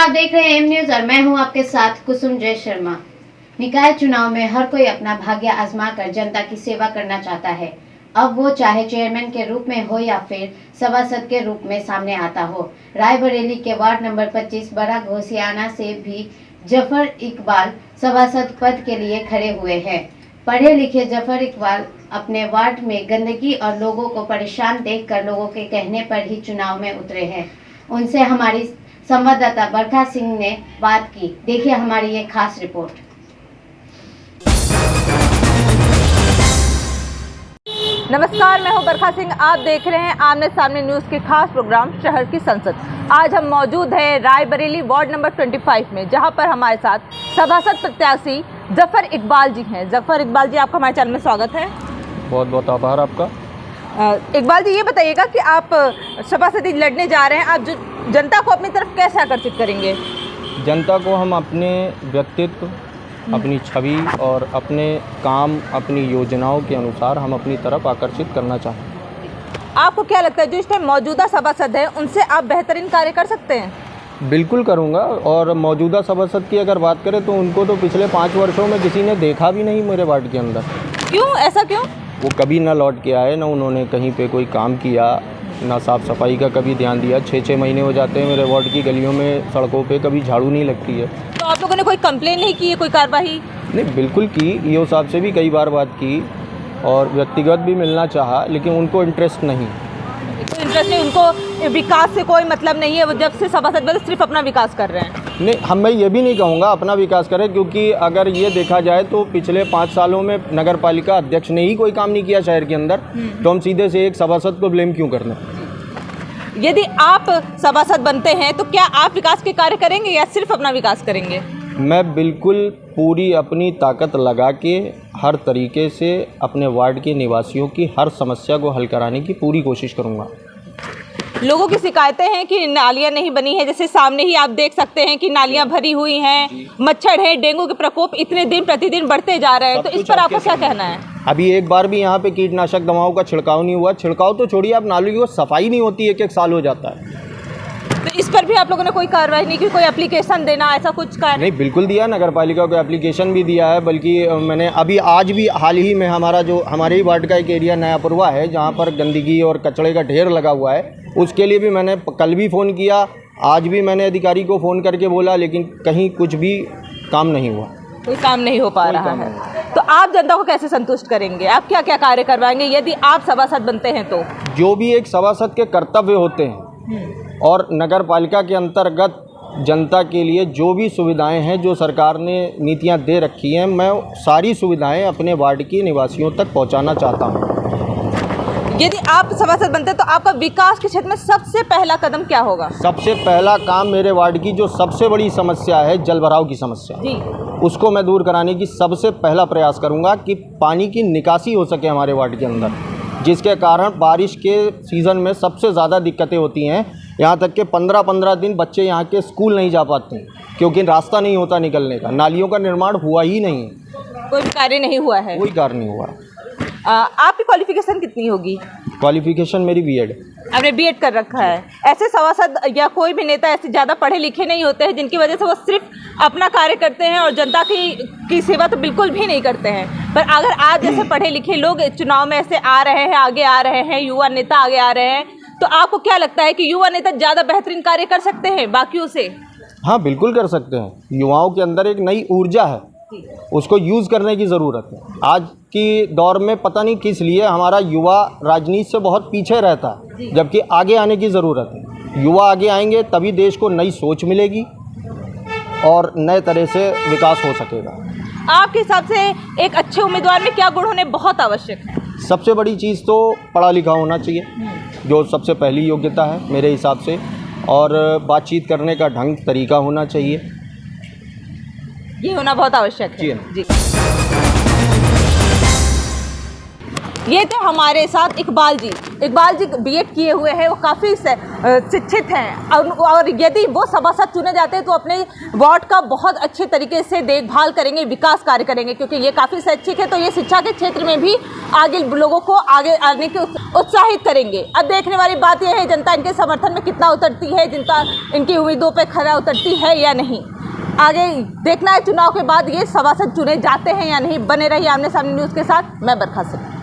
आप देख रहे हैं एम न्यूज और मैं हूं आपके साथ कुसुम जय शर्मा। निकाय चुनाव में हर कोई अपना भाग्य आजमा कर जनता की सेवा करना चाहता है। अब वो चाहे चेयरमैन के रूप में हो या फिर सभासद के रूप में सामने आता हो। रायबरेली के वार्ड नंबर 25 बड़ा घोसियाना से भी जफर इकबाल सभासद पद के लिए खड़े हुए हैं। पढ़े लिखे जफर इकबाल अपने वार्ड में गंदगी और लोगों को परेशान देखकर लोगों के कहने पर ही चुनाव में उतरे हैं। उनसे हमारी संवाददाता बरखा सिंह ने बात की। देखिए हमारी ये खास रिपोर्ट। नमस्कार, मैं हूं बरखा सिंह। आप देख रहे हैं आमने सामने न्यूज़ के खास प्रोग्राम शहर की संसद। आज हम मौजूद हैं रायबरेली वार्ड नंबर 25 में, जहां पर हमारे साथ सभासद प्रत्याशी जफर इकबाल जी हैं। जफर इकबाल जी, आपका हमारे चैनल में स्वागत है। बहुत बहुत आभार आपका। इकबाल जी, ये बताइएगा कि आप सभासदी लड़ने जा रहे हैं, आप जनता को अपनी तरफ कैसे आकर्षित करेंगे? जनता को हम अपने व्यक्तित्व, अपनी छवि और अपने काम, अपनी योजनाओं के अनुसार हम अपनी तरफ आकर्षित करना चाहते हैं। आपको क्या लगता है जो इस टाइम मौजूदा सभासद है उनसे आप बेहतरीन कार्य कर सकते हैं? बिल्कुल करूंगा। और मौजूदा सभासद की अगर बात करें तो उनको तो पिछले 5 वर्षों में किसी ने देखा भी नहीं मेरे वार्ड के अंदर। क्यों, ऐसा क्यों? वो कभी ना लौट के आए, ना उन्होंने कहीं पे कोई काम किया, ना साफ़ सफाई का कभी ध्यान दिया। 6-6 महीने हो जाते हैं मेरे वार्ड की गलियों में, सड़कों पे कभी झाड़ू नहीं लगती है। तो आप लोगों ने कोई कंप्लेन नहीं की है, कोई कार्रवाई? नहीं, बिल्कुल की। ईओ साहब से भी कई बार बात की और व्यक्तिगत भी मिलना चाहा, लेकिन उनको इंटरेस्ट नहीं। इंटरेस्ट नहीं, उनको विकास से कोई मतलब नहीं है। वो जब से सभासद बने सिर्फ अपना विकास कर रहे हैं। नहीं, मैं ये भी नहीं कहूँगा अपना विकास करें, क्योंकि अगर ये देखा जाए तो पिछले 5 सालों में नगर पालिका अध्यक्ष ने ही कोई काम नहीं किया शहर के अंदर, तो हम सीधे से एक सभासद को ब्लेम क्यों करना? यदि आप सभासद बनते हैं तो क्या आप विकास के कार्य करेंगे या सिर्फ अपना विकास करेंगे? मैं बिल्कुल पूरी अपनी ताकत लगा के हर तरीके से अपने वार्ड के निवासियों की हर समस्या को हल कराने की पूरी कोशिश करूँगा। लोगों की शिकायतें हैं कि नालियां नहीं बनी है, जैसे सामने ही आप देख सकते हैं कि नालियां भरी हुई हैं, मच्छर है, डेंगू के प्रकोप इतने दिन प्रतिदिन बढ़ते जा रहे हैं, तो इस पर आपको क्या कहना है? अभी एक बार भी यहाँ पे कीटनाशक दवाओं का छिड़काव नहीं हुआ। छिड़काव तो छोड़िए, आप नालियों की सफाई नहीं होती, 1-1 साल हो जाता है। तो इस पर भी आप लोगों ने कोई कार्रवाई नहीं की, कोई एप्लीकेशन देना, ऐसा कुछ का? नहीं, बिल्कुल दिया, नगर पालिका को एप्लीकेशन भी दिया है। बल्कि मैंने आज भी हाल ही में हमारे ही वार्ड का एक एरिया नयापुरवा है जहाँ पर गंदगी और कचड़े का ढेर लगा हुआ है, उसके लिए भी मैंने कल भी फ़ोन किया, आज भी मैंने अधिकारी को फ़ोन करके बोला, लेकिन कहीं कुछ भी काम नहीं हुआ। कोई काम नहीं हो पा रहा है। तो आप जनता को कैसे संतुष्ट करेंगे? आप क्या क्या कार्य करवाएंगे यदि आप सभासद बनते हैं तो? जो भी एक सभासद के कर्तव्य होते हैं और नगर पालिका के अंतर्गत जनता के लिए जो भी सुविधाएं हैं, जो सरकार ने नीतियां दे रखी हैं, मैं सारी सुविधाएं अपने वार्ड के निवासियों तक पहुंचाना चाहता हूं। यदि आप सभासद बनते हैं तो आपका विकास के क्षेत्र में सबसे पहला कदम क्या होगा? सबसे पहला काम मेरे वार्ड की जो सबसे बड़ी समस्या है, जलभराव की समस्या जी, उसको मैं दूर कराने की सबसे पहला प्रयास करूंगा कि पानी की निकासी हो सके हमारे वार्ड के अंदर, जिसके कारण बारिश के सीज़न में सबसे ज़्यादा दिक्कतें होती हैं। यहाँ तक कि 15-15 दिन बच्चे यहाँ के स्कूल नहीं जा पाते हैं क्योंकि रास्ता नहीं होता निकलने का। नालियों का निर्माण हुआ ही नहीं है, कोई कार्य नहीं हुआ है। कोई कार्य नहीं हुआ। आपकी क्वालिफिकेशन कितनी होगी? क्वालिफिकेशन मेरी बीएड। आपने बीएड कर रखा है। ऐसे सभासद या कोई भी नेता ऐसे ज़्यादा पढ़े लिखे नहीं होते हैं जिनकी वजह से वो सिर्फ अपना कार्य करते हैं और जनता की सेवा तो बिल्कुल भी नहीं करते हैं। पर अगर आज जैसे पढ़े लिखे लोग चुनाव में ऐसे आ रहे हैं, आगे आ रहे हैं, युवा नेता आगे आ रहे हैं, तो आपको क्या लगता है कि युवा नेता ज़्यादा बेहतरीन कार्य कर सकते हैं बाकियों से? हाँ, बिल्कुल कर सकते हैं। युवाओं के अंदर एक नई ऊर्जा है, उसको यूज़ करने की ज़रूरत है। आज की दौर में पता नहीं किस लिए हमारा युवा राजनीति से बहुत पीछे रहता है, जबकि आगे आने की ज़रूरत है। युवा आगे आएंगे तभी देश को नई सोच मिलेगी और नए तरह से विकास हो सकेगा। आपके हिसाब से एक अच्छे उम्मीदवार में क्या गुण होने बहुत आवश्यक है? सबसे बड़ी चीज़ तो पढ़ा लिखा होना चाहिए, जो सबसे पहली योग्यता है मेरे हिसाब से, और बातचीत करने का ढंग तरीका होना चाहिए, ये होना बहुत आवश्यक है। जी। ये थे हमारे साथ इकबाल जी बीएड किए हुए हैं, वो काफ़ी शिक्षित हैं और यदि वो सभासद चुने जाते हैं तो अपने वार्ड का बहुत अच्छे तरीके से देखभाल करेंगे, विकास कार्य करेंगे, क्योंकि ये काफ़ी शैक्षिक है तो ये शिक्षा के क्षेत्र में भी आगे लोगों को आगे आने के उत्साहित करेंगे। अब देखने वाली बात यह है जनता इनके समर्थन में कितना उतरती है, जनता इनकी उम्मीदों पर खरा उतरती है या नहीं। आगे देखना है चुनाव के बाद ये सभासद चुने जाते हैं या नहीं। बने रहिए आमने सामने न्यूज़ के साथ, मैं बरखा सिंह।